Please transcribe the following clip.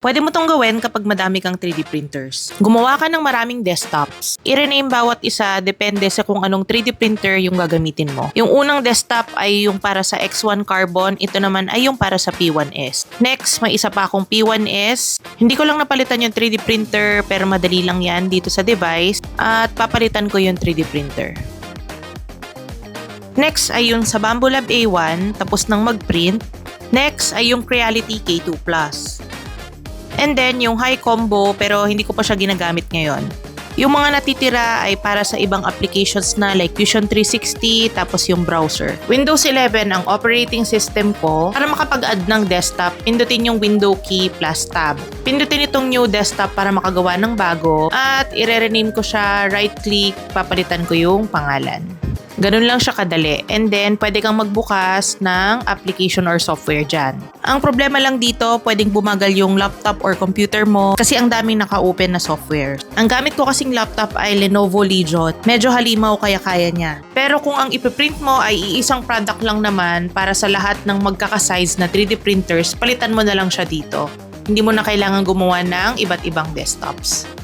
Pwede mo tong gawin kapag madami kang 3D printers. Gumawa ka ng maraming desktops. I-rename bawat isa depende sa kung anong 3D printer yung gagamitin mo. Yung unang desktop ay yung para sa X1 Carbon, ito naman ay yung para sa P1S. Next, may isa pa akong P1S. Hindi ko lang napalitan yung 3D printer pero madali lang yan dito sa device at papalitan ko yung 3D printer. Next ay yung sa Bambolab A1 tapos nang mag-print. Next ay yung Creality K2 Plus. And then, yung high combo pero hindi ko pa siya ginagamit ngayon. Yung mga natitira ay para sa ibang applications na like Fusion 360 tapos yung browser. Windows 11 ang operating system ko. Para makapag-add ng desktop, pindutin yung window key plus tab. Pindutin itong new desktop para makagawa ng bago at i-rename ko siya, right click, papalitan ko yung pangalan. Ganun lang siya kadali. And then, pwede kang magbukas ng application or software dyan. Ang problema lang dito, pwedeng bumagal yung laptop or computer mo kasi ang daming naka-open na software. Ang gamit ko kasing laptop ay Lenovo Legion. Medyo halimaw kaya kaya niya. Pero kung ang ipiprint mo ay iisang product lang naman para sa lahat ng magkakasize na 3D printers, palitan mo na lang siya dito. Hindi mo na kailangan gumawa ng iba't ibang desktops.